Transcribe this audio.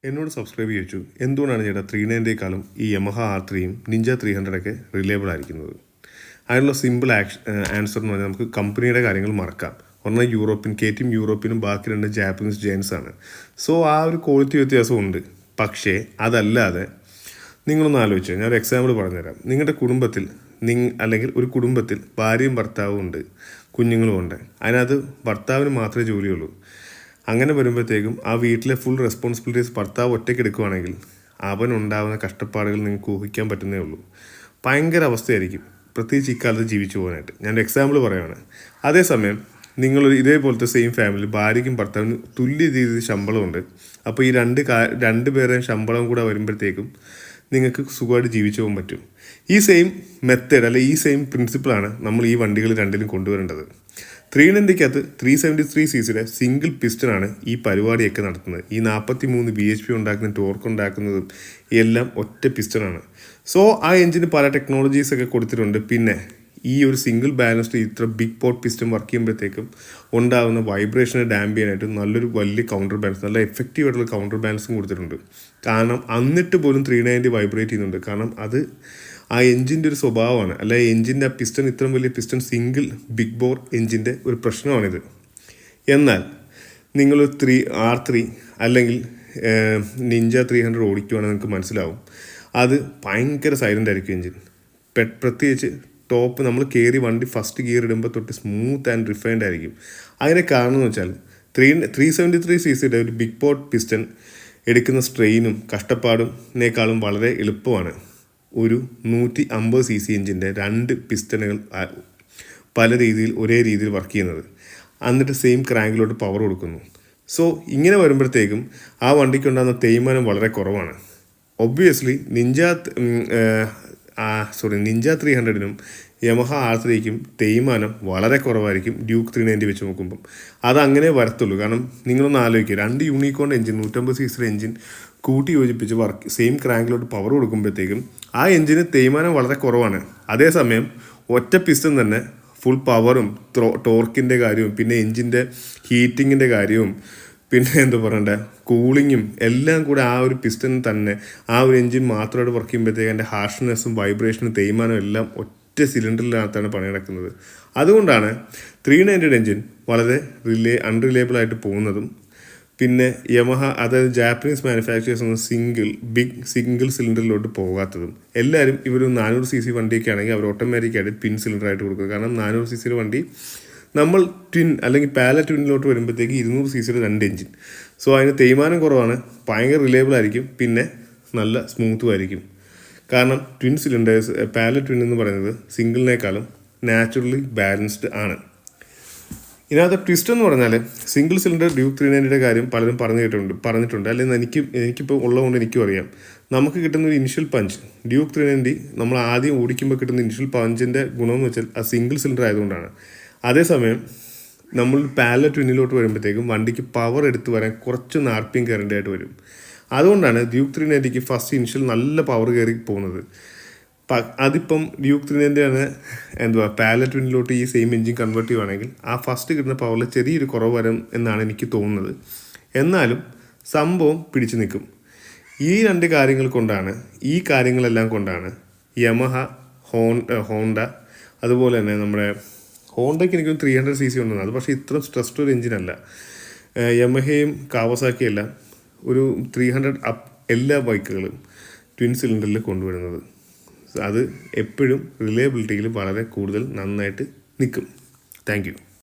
എന്നോട് സബ്സ്ക്രൈബ് ചെയ്യിച്ചു എന്തുകൊണ്ടാണ് ചേട്ടാ 390ക്കാളും ഈ യമഹ R3യും നിഞ്ച 300ഒക്കെ റിലയബിൾ ആയിരിക്കുന്നത്. അതിനുള്ള സിമ്പിൾ ആൻസർ എന്ന് പറഞ്ഞാൽ നമുക്ക് കമ്പനിയുടെ കാര്യങ്ങൾ മറക്കാം. ഒരെണ്ണം യൂറോപ്യൻ KTM യൂറോപ്യനും ബാക്കി രണ്ട് ജാപ്പനീസ് ജെയിൻസാണ്. സോ ആ ഒരു ക്വാളിറ്റി വ്യത്യാസമുണ്ട്. പക്ഷേ അതല്ലാതെ നിങ്ങളൊന്ന് ആലോചിച്ച് ഞാൻ ഒരു എക്സാമ്പിൾ പറഞ്ഞുതരാം. നിങ്ങളുടെ കുടുംബത്തിൽ അല്ലെങ്കിൽ ഒരു കുടുംബത്തിൽ ഭാര്യയും ഭർത്താവും ഉണ്ട്, കുഞ്ഞുങ്ങളും ഉണ്ട്. അതിനകത്ത് ഭർത്താവിന് മാത്രമേ ജോലിയുള്ളൂ. അങ്ങനെ വരുമ്പോഴത്തേക്കും ആ വീട്ടിലെ ഫുൾ റെസ്പോൺസിബിലിറ്റീസ് ഭർത്താവ് ഒറ്റയ്ക്ക് എടുക്കുകയാണെങ്കിൽ അവനുണ്ടാകുന്ന കഷ്ടപ്പാടുകൾ നിങ്ങൾക്ക് ഊഹിക്കാൻ പറ്റുന്നേ ഉള്ളൂ. ഭയങ്കര അവസ്ഥയായിരിക്കും, പ്രത്യേകിച്ച് ഇക്കാലത്ത് ജീവിച്ചു പോകാനായിട്ട്. ഞാനൊരു എക്സാമ്പിൾ പറയുകയാണ്. അതേസമയം നിങ്ങൾ ഇതേപോലത്തെ സെയിം ഫാമിലി ഭാര്യയ്ക്കും ഭർത്താവിനും തുല്യ രീതിയിൽ ശമ്പളമുണ്ട്. അപ്പോൾ ഈ രണ്ട് പേരുടെയും ശമ്പളം കൂടെ വരുമ്പോഴത്തേക്കും നിങ്ങൾക്ക് സുഖമായിട്ട് ജീവിച്ചു പോകാൻ പറ്റും. ഈ സെയിം മെത്തേഡ് അല്ലെങ്കിൽ ഈ സെയിം പ്രിൻസിപ്പിളാണ് നമ്മൾ ഈ വണ്ടികൾ രണ്ടിലും കൊണ്ടുവരേണ്ടത്. 390ക്കകത്ത് 373cc സിംഗിൾ പിസ്റ്റനാണ് ഈ പരിപാടിയൊക്കെ നടത്തുന്നത്. ഈ 43 bhp ഉണ്ടാക്കുന്ന ടോർക്ക് ഉണ്ടാക്കുന്നതും എല്ലാം ഒറ്റ പിസ്റ്റനാണ്. സോ ആ എഞ്ചിന് പല ടെക്നോളജീസൊക്കെ കൊടുത്തിട്ടുണ്ട്. പിന്നെ ഈ ഒരു സിംഗിൾ ബാലൻസ്ഡ് ഇത്ര ബിഗ് പോട്ട് പിസ്റ്റൺ വർക്ക് ചെയ്യുമ്പോഴത്തേക്കും ഉണ്ടാകുന്ന വൈബ്രേഷനെ ഡാമ്പ് ചെയ്യാനായിട്ട് നല്ലൊരു വലിയ കൗണ്ടർ ബാലൻസ്, നല്ല എഫക്റ്റീവ് ആയിട്ടുള്ള കൗണ്ടർ ബാലൻസും കൊടുത്തിട്ടുണ്ട്. കാരണം എന്നിട്ട് പോലും 390 വൈബ്രേറ്റ് ചെയ്യുന്നുണ്ട്. കാരണം അത് ആ എഞ്ചിൻ്റെ ഒരു സ്വഭാവമാണ്. അല്ല, എഞ്ചിൻ്റെ ആ പിസ്റ്റൺ, ഇത്രയും വലിയ പിസ്റ്റൺ സിംഗിൾ ബിഗ് ബോർ എഞ്ചിൻ്റെ ഒരു പ്രശ്നമാണിത്. എന്നാൽ നിങ്ങൾ R3 അല്ലെങ്കിൽ നിഞ്ച 300 ഓടിക്കുവാണെങ്കിൽ നിങ്ങൾക്ക് മനസ്സിലാവും അത് ഭയങ്കര സൈലൻ്റ് ആയിരിക്കും എഞ്ചിൻ. പ്രത്യേകിച്ച് ടോപ്പ് നമ്മൾ കയറി വണ്ടി ഫസ്റ്റ് ഗിയർ ഇടുമ്പോൾ തൊട്ട് സ്മൂത്ത് ആൻഡ് റിഫൈൻഡ് ആയിരിക്കും. അതിൻ്റെ കാരണം എന്ന് വെച്ചാൽ 373cc ഒരു ബിഗ് പോട്ട് പിസ്റ്റൺ എടുക്കുന്ന സ്ട്രെയിനും കഷ്ടപ്പാടിനേക്കാളും വളരെ എളുപ്പമാണ് ഒരു 150cc എഞ്ചിൻ്റെ രണ്ട് പിസ്റ്റണുകൾ പല രീതിയിൽ ഒരേ രീതിയിൽ വർക്ക് ചെയ്യുന്നത്. എന്നിട്ട് സെയിം ക്രാങ്കിലോട്ട് പവർ കൊടുക്കുന്നു. സോ ഇങ്ങനെ വരുമ്പോഴത്തേക്കും ആ വണ്ടിക്കുണ്ടാകുന്ന തേയ്മാനം വളരെ കുറവാണ്. ഒബ്വിയസ്ലി നിഞ്ച 300നും യമഹ R3ക്കും തേയ്മാനം വളരെ കുറവായിരിക്കും ഡ്യൂക്ക് 390 വെച്ച് നോക്കുമ്പം. അതങ്ങനെ വരത്തുള്ളൂ. കാരണം നിങ്ങളൊന്ന് ആലോചിക്കുക, രണ്ട് യൂണിക്കോൺ എഞ്ചിൻ 150cc എഞ്ചിൻ കൂട്ടി യോജിപ്പിച്ച് സെയിം ക്രാങ്കിലോട്ട് പവർ കൊടുക്കുമ്പോഴത്തേക്കും ആ എഞ്ചിന് തേയ്മാനം വളരെ കുറവാണ്. അതേസമയം ഒറ്റ പിസ്റ്റൺ തന്നെ ഫുൾ പവറും ടോർക്കിൻ്റെ കാര്യവും പിന്നെ എഞ്ചിൻ്റെ ഹീറ്റിങ്ങിൻ്റെ കാര്യവും പിന്നെ എന്താ പറയണ്ടേ കൂളിങ്ങും എല്ലാം കൂടെ ആ ഒരു പിസ്റ്റൺ തന്നെ ആ ഒരു എഞ്ചിൻ മാത്രമായിട്ട് വർക്ക് ചെയ്യുമ്പോഴത്തേക്ക് അതിൻ്റെ ഹാർഷ്നെസ്സും വൈബ്രേഷനും തേയ്മാനവും എല്ലാം ഒറ്റ സിലിണ്ടറിനകത്താണ് പണി നടക്കുന്നത്. അതുകൊണ്ടാണ് 390 എഞ്ചിൻ വളരെ അൺറിലയബിൾ ആയിട്ട് പോകുന്നതും. പിന്നെ യമഹ, അതായത് ജാപ്പനീസ് മാനുഫാക്ചേഴ്സ് ഒന്നും സിംഗിൾ സിലിണ്ടറിലോട്ട് പോകാത്തതും. എല്ലാവരും ഇവർ 400cc വണ്ടിയൊക്കെ ആണെങ്കിൽ അവർ ഓട്ടോമാറ്റിക്കായിട്ട് ട്വിൻ സിലിണ്ടറായിട്ട് കൊടുക്കുക. കാരണം 400cc വണ്ടി നമ്മൾ ട്വിൻ അല്ലെങ്കിൽ പാല ട്വിന്നിലോട്ട് വരുമ്പോഴത്തേക്ക് 200cc രണ്ട് എഞ്ചിൻ. സോ അതിന് തേയ്മാനം കുറവാണ്, ഭയങ്കര റിലയബിൾ ആയിരിക്കും, പിന്നെ നല്ല സ്മൂത്തും ആയിരിക്കും. കാരണം ട്വിൻ സിലിണ്ടേഴ്സ് പാല ട്വിൻ എന്ന് പറയുന്നത് സിംഗിളിനേക്കാളും നാച്ചുറലി ബാലൻസ്ഡ് ആണ്. ഇതിനകത്ത് ട്വിസ്റ്റ് എന്ന് പറഞ്ഞാൽ സിംഗിൾ സിലിണ്ടർ ഡ്യൂക്ക് 390യുടെ കാര്യം പലരും പറഞ്ഞിട്ടുണ്ട്. അല്ലെങ്കിൽ എനിക്കിപ്പോൾ ഉള്ളതുകൊണ്ട് എനിക്കും അറിയാം. നമുക്ക് കിട്ടുന്ന ഒരു ഇനിഷ്യൽ പഞ്ച് ഡ്യൂക്ക് 390 നമ്മൾ ആദ്യം ഓടിക്കുമ്പോൾ കിട്ടുന്ന ഇനിഷ്യൽ പഞ്ചിൻ്റെ ഗുണമെന്ന് വെച്ചാൽ ആ സിംഗിൾ സിലിണ്ടർ ആയതുകൊണ്ടാണ്. അതേസമയം നമ്മൾ പാരലൽ ട്വിന്നിലോട്ട് വരുമ്പോഴത്തേക്കും വണ്ടിക്ക് പവർ എടുത്ത് വരാൻ കുറച്ച് RPM കയറേണ്ടതായിട്ട് വരും. അതുകൊണ്ടാണ് ഡ്യൂക്ക് 390ക്ക് ഫസ്റ്റ് ഇനിഷ്യൽ നല്ല പവർ കയറി പോകുന്നത്. അതിപ്പം ഡ്യൂക്ക് 390 പാരലൽ ട്വിന്നിലോട്ട് ഈ സെയിം എഞ്ചിൻ കൺവേർട്ട് ചെയ്യുകയാണെങ്കിൽ ആ ഫസ്റ്റ് കിട്ടുന്ന പവറിൽ ചെറിയൊരു കുറവ് വരും എന്നാണ് എനിക്ക് തോന്നുന്നത്. എന്നാലും സംഭവം പിടിച്ചു നിൽക്കും. ഈ രണ്ട് കാര്യങ്ങളെല്ലാം കൊണ്ടാണ് യമഹ, ഹോണ്ട, അതുപോലെ തന്നെ നമ്മുടെ ഹോണ്ടയ്ക്ക് എനിക്കൊരു 300cc ഉണ്ടെന്ന്. അത് പക്ഷേ ഇത്ര സ്ട്രെസ്ഡ് ഒരു എഞ്ചിനല്ല. യമഹയും കാവസാക്കിയും എല്ലാം ഒരു 300 എല്ലാ ബൈക്കുകളും ട്വിൻ സിലിണ്ടറിൽ കൊണ്ടുവരുന്നത്. അത് എപ്പോഴും റിലയബിലിറ്റിയിൽ വളരെ കൂടുതൽ നന്നായിട്ട് നിൽക്കും. Thank you.